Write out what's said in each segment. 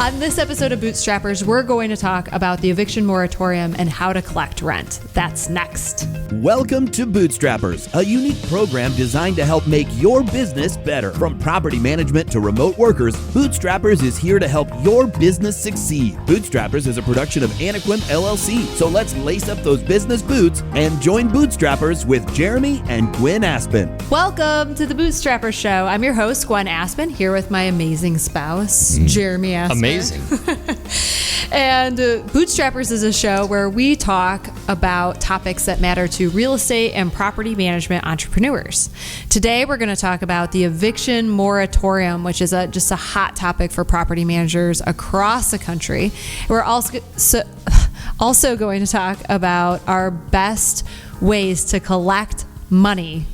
On this episode of Bootstrappers, we're going to talk about the eviction moratorium and how to collect rent. That's next. Welcome to Bootstrappers, a unique program designed to help make your business better. From property management to remote workers, Bootstrappers is here to help your business succeed. Bootstrappers is a production of Anaquim LLC, so let's lace up those business boots and join Bootstrappers with Jeremy and Gwen Aspen. Welcome to the Bootstrappers Show. I'm your host, Gwen Aspen, here with my amazing spouse, Jeremy Aspen. Amazing. And Bootstrappers is a show where we talk about topics that matter to real estate and property management entrepreneurs. Today, we're going to talk about the eviction moratorium, which is just a hot topic for property managers across the country. We're also going to talk about our best ways to collect money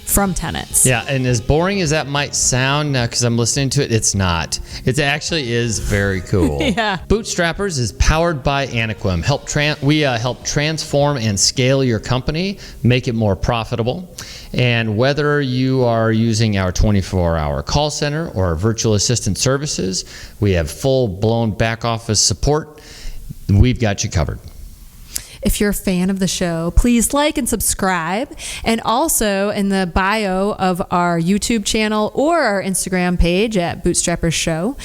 from tenants. Yeah, and as boring as that might sound now, because I'm listening to it, it's not. It actually is very cool. Yeah. Bootstrappers is powered by Anaquim. We help transform and scale your company, make it more profitable. And whether you are using our 24-hour call center or our virtual assistant services, we have full-blown back office support. We've got you covered. If you're a fan of the show, please like and subscribe. And also in the bio of our YouTube channel or our Instagram page at Bootstrappers Show,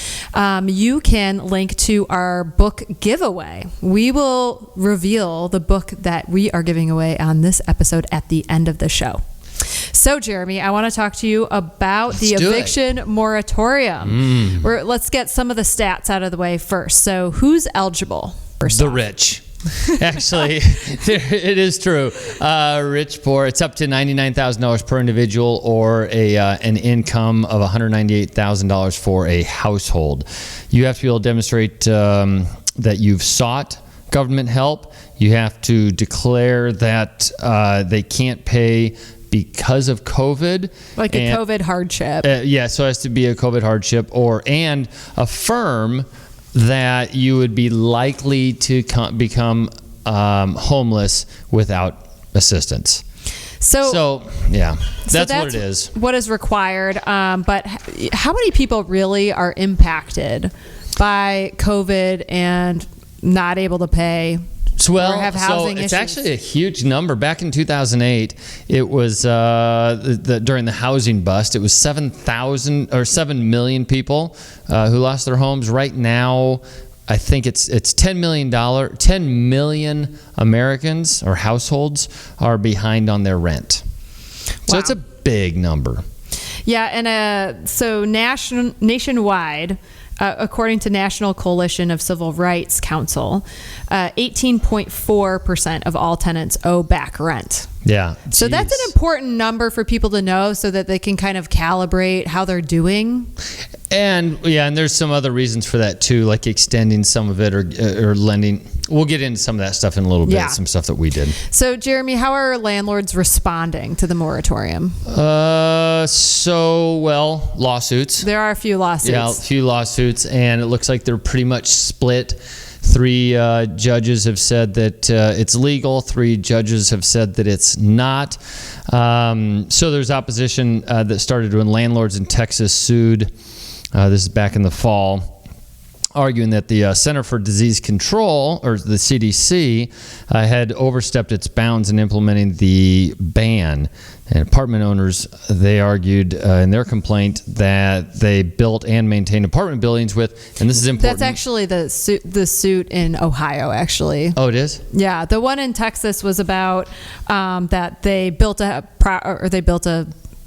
you can link to our book giveaway. We will reveal the book that we are giving away on this episode at the end of the show. So, Jeremy, I want to talk to you about the eviction moratorium. Let's get some of the stats out of the way first. So, who's eligible? The rich. Actually, it is true. Rich, poor. It's up to $99,000 per individual, or an income of $198,000 for a household. You have to be able to demonstrate that you've sought government help. You have to declare that they can't pay because of COVID. Like a COVID hardship. Yeah, so it has to be a COVID hardship, and affirm that you would be likely to become homeless without assistance. So yeah, that's what it is. What is required. But how many people really are impacted by COVID and not able to pay? Well, or have housing it's issues? actually a huge number. Back in 2008, it was during the housing bust. It was 7 million people who lost their homes. Right now, I think it's 10 million Americans or households are behind on their rent. So it's a big number. Yeah, and so nationwide. According to National Coalition of Civil Rights Council, 18.4% of all tenants owe back rent. Yeah. So that's an important number for people to know so that they can kind of calibrate how they're doing. And there's some other reasons for that too, like extending some of it or lending. We'll get into some of that stuff in a little bit, some stuff that we did. So, Jeremy, how are landlords responding to the moratorium? Lawsuits. There are a few lawsuits. Yeah, a few lawsuits, and it looks like they're pretty much split. 3 judges have said that it's legal. 3 judges have said that it's not. So there's opposition that started when landlords in Texas sued. This is back in the fall, arguing that the Center for Disease Control, or the CDC, had overstepped its bounds in implementing the ban. And apartment owners, they argued in their complaint that they built and maintained apartment buildings with, and this is important. That's actually the suit in Ohio, actually. Oh, it is? Yeah, the one in Texas was about that they built a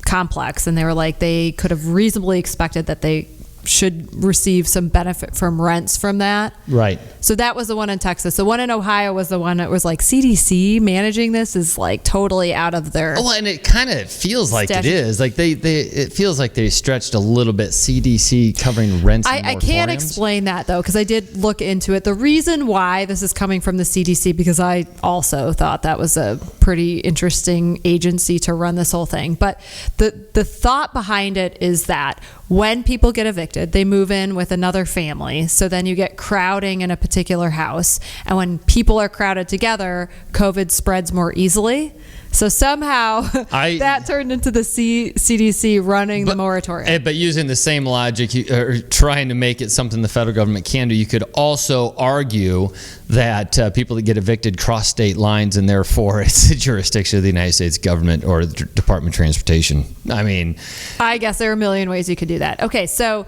complex, and they were like they could have reasonably expected that they should receive some benefit from rents from that. Right. So that was the one in Texas. The one in Ohio was the one that was like CDC managing this is like totally out of their. Oh, and it kind of feels like it is. Like it feels like they stretched a little bit. CDC covering rents. I can't explain that though, because I did look into it. The reason why this is coming from the CDC, because I also thought that was a pretty interesting agency to run this whole thing. But the thought behind it is that when people get evicted, they move in with another family. So then you get crowding in a particular house. And when people are crowded together, COVID spreads more easily. So somehow that turned into the CDC running the moratorium. But using the same logic, or trying to make it something the federal government can do, you could also argue that people that get evicted cross state lines, and therefore it's the jurisdiction of the United States government or the Department of Transportation. I mean, I guess there are a million ways you could do that. Okay, so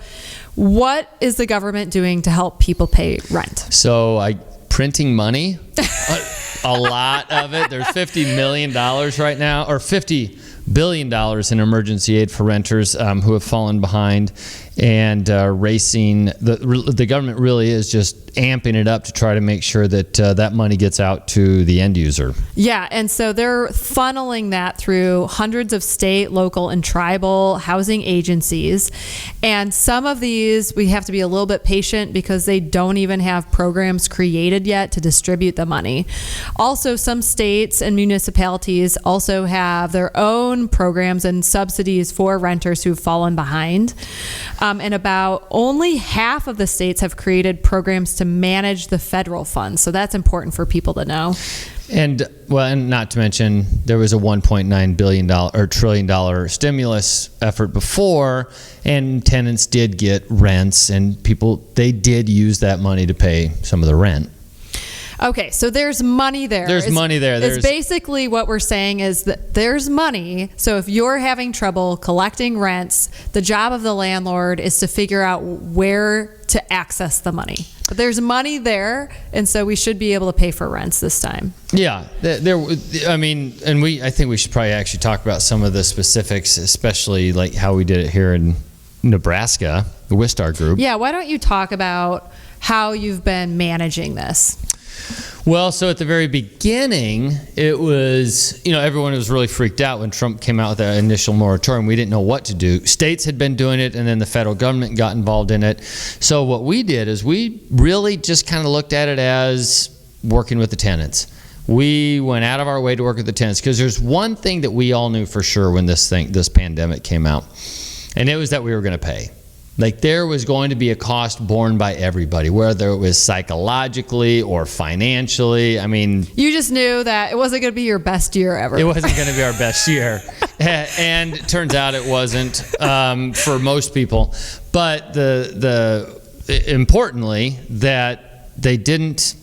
what is the government doing to help people pay rent? So printing money, a lot of it. There's $50 million right now, or $50 billion in emergency aid for renters who have fallen behind, and racing. The government really is just amping it up to try to make sure that that money gets out to the end user. Yeah, and so they're funneling that through hundreds of state, local, and tribal housing agencies. And some of these, we have to be a little bit patient because they don't even have programs created yet to distribute the money. Also, some states and municipalities also have their own programs and subsidies for renters who've fallen behind. And about only half of the states have created programs to manage the federal funds. So that's important for people to know. And not to mention, there was a $1.9 billion or $1 trillion stimulus effort before, and tenants did get rents, and they did use that money to pay some of the rent. Okay, so there's money there. There's money there. It's basically what we're saying is that there's money. So if you're having trouble collecting rents, the job of the landlord is to figure out where to access the money. But there's money there, and so we should be able to pay for rents this time. Yeah, I think we should probably actually talk about some of the specifics, especially like how we did it here in Nebraska, the Wistar Group. Yeah, why don't you talk about how you've been managing this? Well, so at the very beginning, it was, everyone was really freaked out when Trump came out with that initial moratorium. We didn't know what to do. States had been doing it, and then the federal government got involved in it. So what we did is we really just kind of looked at it as working with the tenants. We went out of our way to work with the tenants, because there's one thing that we all knew for sure when this pandemic came out, and it was that we were going to pay. Like, there was going to be a cost borne by everybody, whether it was psychologically or financially. I mean, you just knew that it wasn't going to be your best year ever. It wasn't going to be our best year. And it turns out it wasn't for most people. But importantly, that they didn't...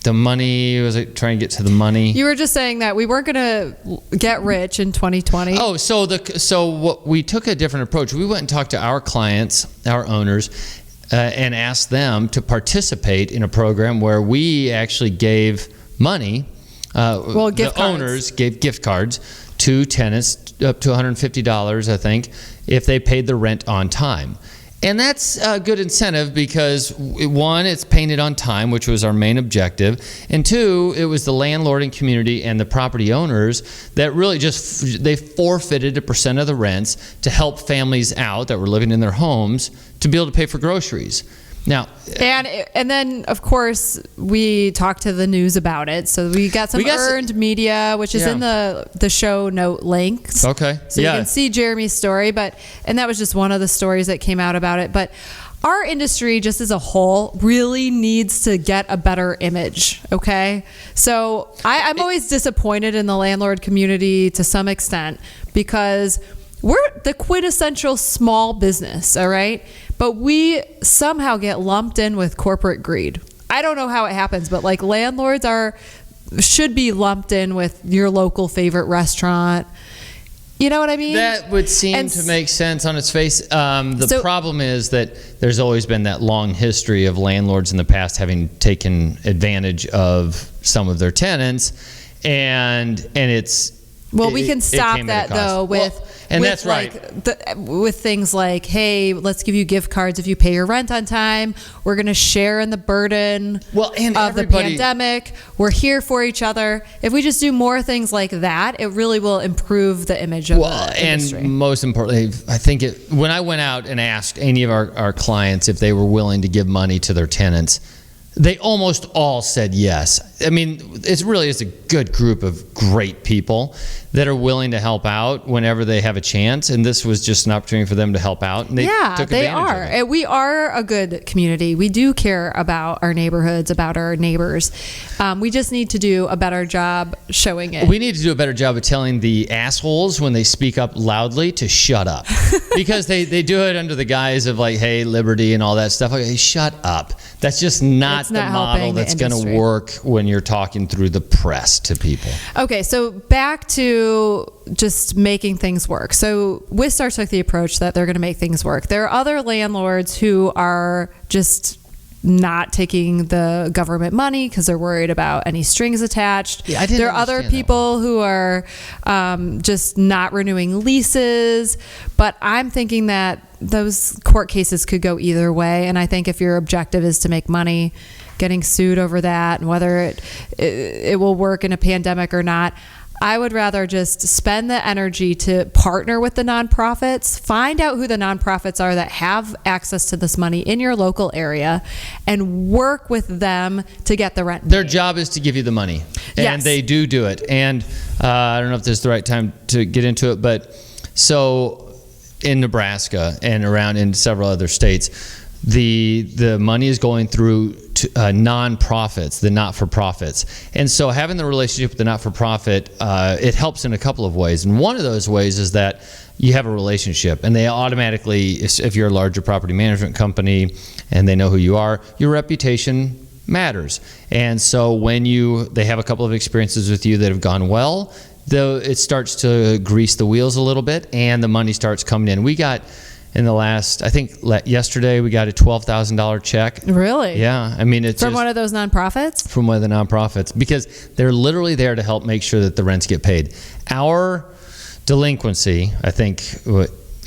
The money, was it trying to get to the money? You were just saying that we weren't going to get rich in 2020. Oh, so what we took a different approach. We went and talked to our clients, our owners, and asked them to participate in a program where we actually gave money. The owners gave gift cards to tenants up to $150, I think, if they paid the rent on time. And that's a good incentive because, one, it's paying it on time, which was our main objective. And two, it was the landlord and community and the property owners that really they forfeited a percent of the rents to help families out that were living in their homes to be able to pay for groceries. Now, and then of course we talked to the news about it, so we got some earned media, which is in the show note links. Okay, so you can see Jeremy's story, and that was just one of the stories that came out about it. But our industry, just as a whole, really needs to get a better image. Okay, so I'm always disappointed in the landlord community to some extent because we're the quintessential small business, all right? But we somehow get lumped in with corporate greed. I don't know how it happens, but like landlords should be lumped in with your local favorite restaurant. You know what I mean? That would seem to make sense on its face. The problem is that there's always been that long history of landlords in the past having taken advantage of some of their tenants, and it's... Well, we can stop that though that's right. With things like, hey, let's give you gift cards if you pay your rent on time. We're going to share in the burden of the pandemic. We're here for each other. If we just do more things like that, it really will improve the image of the industry. And most importantly, I think when I went out and asked any of our clients if they were willing to give money to their tenants, they almost all said yes. I mean, it really is a good group of great people that are willing to help out whenever they have a chance. And this was just an opportunity for them to help out. And they took they advantage are. of it. We are a good community. We do care about our neighborhoods, about our neighbors. We just need to do a better job showing it. We need to do a better job of telling the assholes when they speak up loudly to shut up. Because they do it under the guise of like, hey, liberty and all that stuff. Okay, shut up. That's just not the model that's going to work when you're talking through the press to people. Okay, so back to just making things work. So Wistar took the approach that they're going to make things work. There are other landlords who are just not taking the government money because they're worried about any strings attached. Yeah, there are other people who are just not renewing leases, but I'm thinking that those court cases could go either way. And I think if your objective is to make money, getting sued over that and whether it will work in a pandemic or not, I would rather just spend the energy to partner with the nonprofits, find out who the nonprofits are that have access to this money in your local area, and work with them to get the rent paid. Their job is to give you the money, and they do it. And I don't know if this is the right time to get into it, but so in Nebraska and around in several other states, the money is going through to nonprofits, the not-for-profits. And so having the relationship with the not-for-profit, it helps in a couple of ways. And one of those ways is that you have a relationship, and they automatically, if you're a larger property management company and they know who you are, your reputation matters. And so when they have a couple of experiences with you that have gone well, though, it starts to grease the wheels a little bit, and the money starts coming in. We got, in the last, I think yesterday, we got a $12,000 check. Really? Yeah. I mean, it's from one of those nonprofits? From one of the nonprofits, because they're literally there to help make sure that the rents get paid. Our delinquency, I think,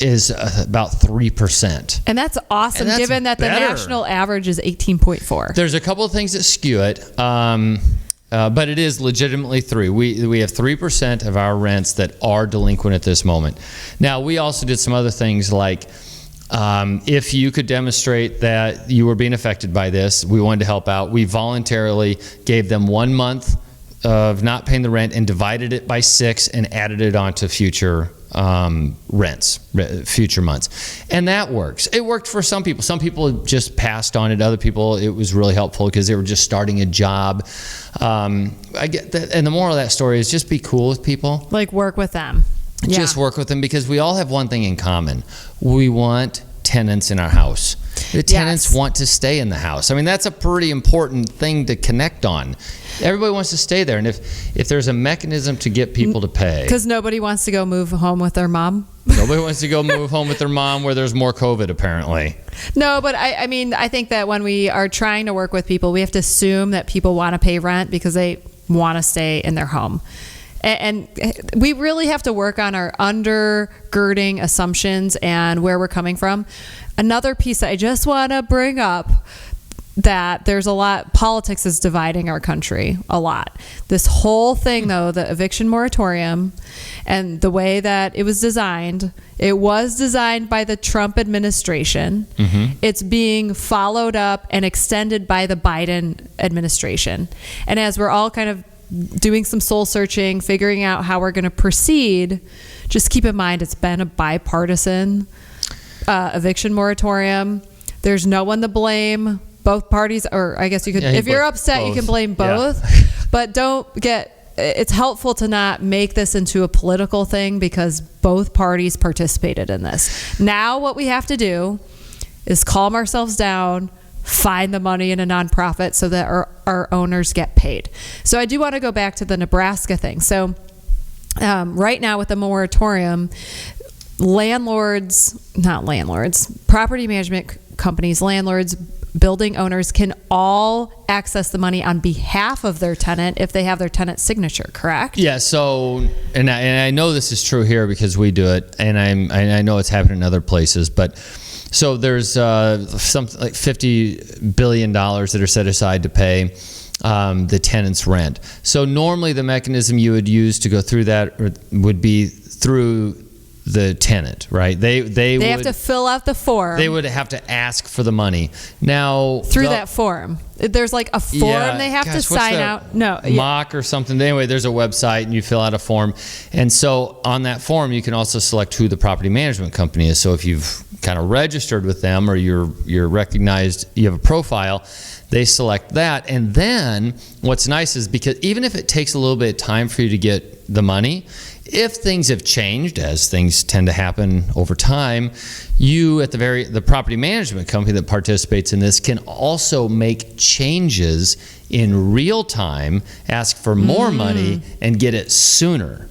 is about 3%. And that's awesome, given that the national average is 18.4. There's a couple of things that skew it. But it is legitimately 3. We have 3% of our rents that are delinquent at this moment. Now, we also did some other things like if you could demonstrate that you were being affected by this, we wanted to help out. We voluntarily gave them 1 month of not paying the rent and divided it by 6 and added it onto future rents, future months. And that works. It worked for some people. Some people just passed on it. Other people, it was really helpful because they were just starting a job. I get that. And the moral of that story is just be cool with people. Like work with them. Just work with them, because we all have one thing in common. We want tenants in our house. The tenants want to stay in the house. I mean, that's a pretty important thing to connect on. Everybody wants to stay there. And if there's a mechanism to get people to pay. Because nobody wants to go move home with their mom. Nobody wants to go move home with their mom where there's more COVID, apparently. No, but I mean, I think that when we are trying to work with people, we have to assume that people want to pay rent because they want to stay in their home. And we really have to work on our undergirding assumptions and where we're coming from. Another piece that I just want to bring up, that there's a lot, politics is dividing our country a lot. This whole thing, though, the eviction moratorium and the way that it was designed by the Trump administration. Mm-hmm. It's being followed up and extended by the Biden administration. And as we're all kind of doing some soul searching, figuring out how we're going to proceed, just keep in mind it's been a bipartisan eviction moratorium. There's no one to blame. Both parties, or I guess you could, if you're upset, both. You can blame both. Yeah. But it's helpful to not make this into a political thing because both parties participated in this. Now what we have to do is calm ourselves down, find the money in a nonprofit so that our owners get paid. So I do want to go back to the Nebraska thing. So right now with the moratorium, property management companies, landlords, building owners can all access the money on behalf of their tenant if they have their tenant's signature, correct? Yeah, so, and I know this is true here because we do it, and I know it's happening in other places, but so there's something like $50 billion that are set aside to pay the tenant's rent. So normally the mechanism you would use to go through that would be through the tenant, right? They would have to fill out the form. They would have to ask for the money. Now through that form. There's like a form they have to sign out. Mock or something. Anyway, there's a website and you fill out a form. And so on that form, you can also select who the property management company is. So if you've kind of registered with them or you're recognized, you have a profile, they select that. And then what's nice is because even if it takes a little bit of time for you to get the money, if things have changed, as things tend to happen over time, you at the property management company that participates in this can also make changes in real time, ask for more money, and get it sooner.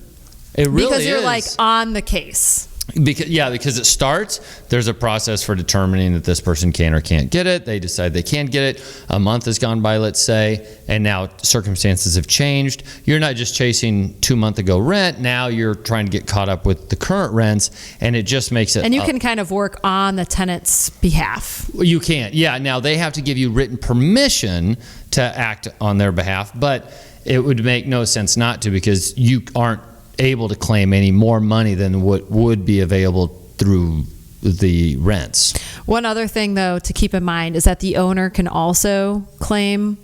It really because you're is. like on the case. Because it starts, there's a process for determining that this person can or can't get it. They decide they can't get it. A month has gone by, let's say, and now circumstances have changed. You're not just chasing 2 months ago rent. Now you're trying to get caught up with the current rents, and it just makes it. And you can kind of work on the tenant's behalf. You can, yeah. Now they have to give you written permission to act on their behalf, but it would make no sense not to because you aren't able to claim any more money than what would be available through the rents. One other thing, though, to keep in mind is that the owner can also claim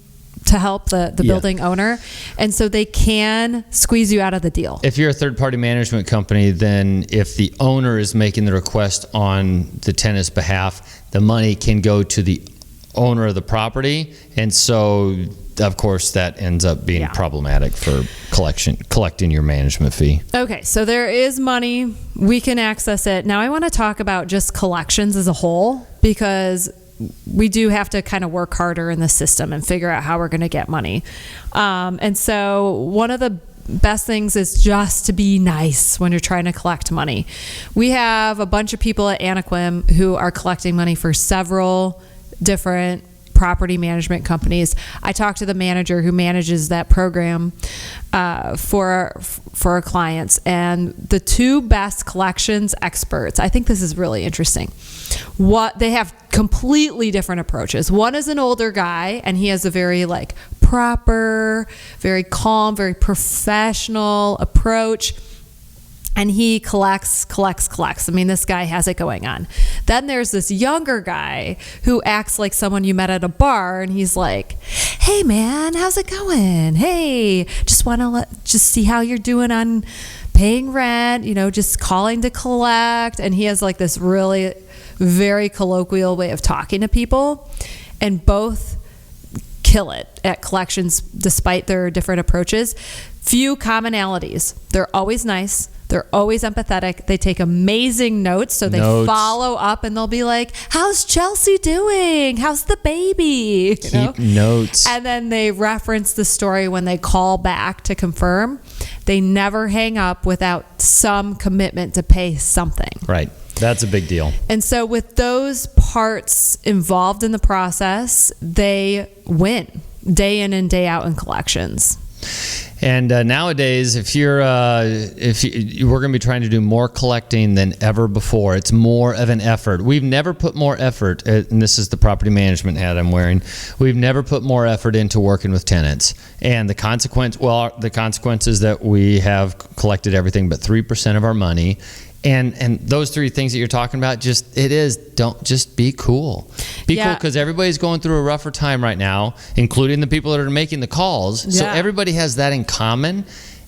to help the building owner, and so they can squeeze you out of the deal. If you're a third-party management company, then if the owner is making the request on the tenant's behalf, the money can go to the owner of the property, and so of course that ends up being problematic for collecting your management fee. Okay, so there is money, we can access it. Now I want to talk about just collections as a whole, because we do have to kind of work harder in the system and figure out how we're going to get money. And so one of the best things is just to be nice when you're trying to collect money. We have a bunch of people at Anaquim who are collecting money for several different property management companies. I talked to the manager who manages that program for our clients, and the two best collections experts, I think this is really interesting. They have completely different approaches. One is an older guy, and he has a very like proper, very calm, very professional approach. And he collects. I mean, this guy has it going on. Then there's this younger guy who acts like someone you met at a bar, and he's like, "Hey man, how's it going? Hey, just want to just see how you're doing on paying rent, just calling to collect." And he has like this really very colloquial way of talking to people, and both kill it at collections despite their different approaches. Few commonalities. They're always nice. They're always empathetic. They take amazing notes, so they follow up and they'll be like, "How's Chelsea doing? How's the baby?" Keep notes. And then they reference the story when they call back to confirm. They never hang up without some commitment to pay something. Right. That's a big deal. And so with those parts involved in the process, they win day in and day out in collections. And nowadays, if we're going to be trying to do more collecting than ever before. It's more of an effort. We've never put more effort, and this is the property management hat I'm wearing. We've never put more effort into working with tenants. And the consequence is that we have collected everything but 3% of our money. And those three things that you're talking about, don't just be cool. Be cool, because everybody's going through a rougher time right now, including the people that are making the calls. Yeah. So everybody has that in common.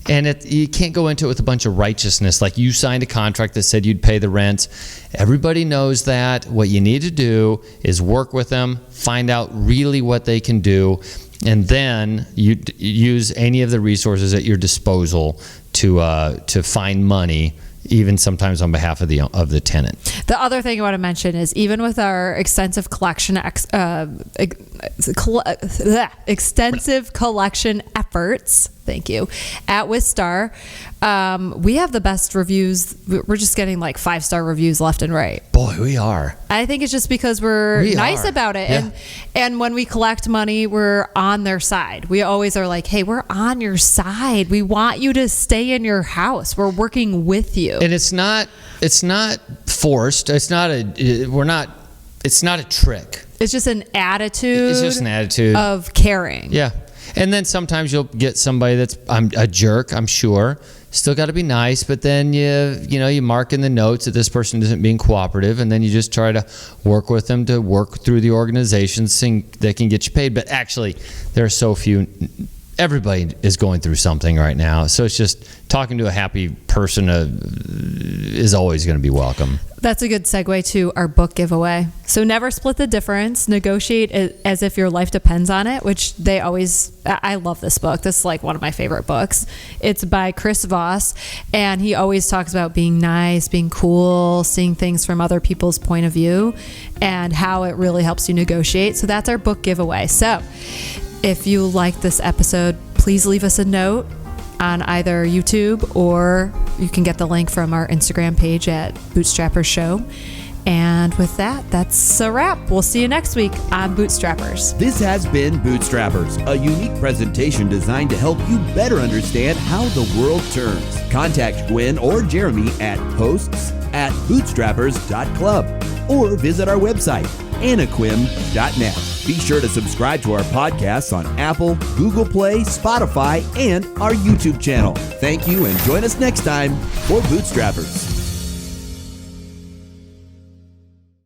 And you can't go into it with a bunch of righteousness. Like you signed a contract that said you'd pay the rent. Everybody knows that. What you need to do is work with them, find out really what they can do, and then you use any of the resources at your disposal to find money, even sometimes on behalf of the tenant. The other thing I want to mention is even with our extensive collection efforts, thank you, at Wistar, we have the best reviews. We're just getting like 5-star reviews left and right. Boy, we are. I think it's just because we're nice about it. Yeah. And when we collect money, we're on their side. We always are like, "Hey, we're on your side. We want you to stay in your house. We're working with you." And it's not forced. It's not a trick. It's just an attitude. It's just an attitude of caring. Yeah. And then sometimes you'll get somebody I'm a jerk, I'm sure. still got to be nice, but then you mark in the notes that this person isn't being cooperative, and then you just try to work with them to work through the organizations so they can get you paid. But actually, there are so few. Everybody is going through something right now, so it's just talking to a happy person is always going to be welcome. That's a good segue to our book giveaway. So never split the difference. Negotiate as if your life depends on it, which I love this book. This is like one of my favorite books. It's by Chris Voss, and he always talks about being nice, being cool, seeing things from other people's point of view, and how it really helps you negotiate. So that's our book giveaway. So if you like this episode, please leave us a note on either YouTube, or you can get the link from our Instagram page at Bootstrappers Show. And with that, that's a wrap. We'll see you next week on Bootstrappers. This has been Bootstrappers, a unique presentation designed to help you better understand how the world turns. Contact Gwen or Jeremy at hosts@bootstrappers.club or visit our website, anaquim.net. Be sure to subscribe to our podcasts on Apple, Google Play, Spotify, and our YouTube channel. Thank you, and join us next time for Bootstrappers.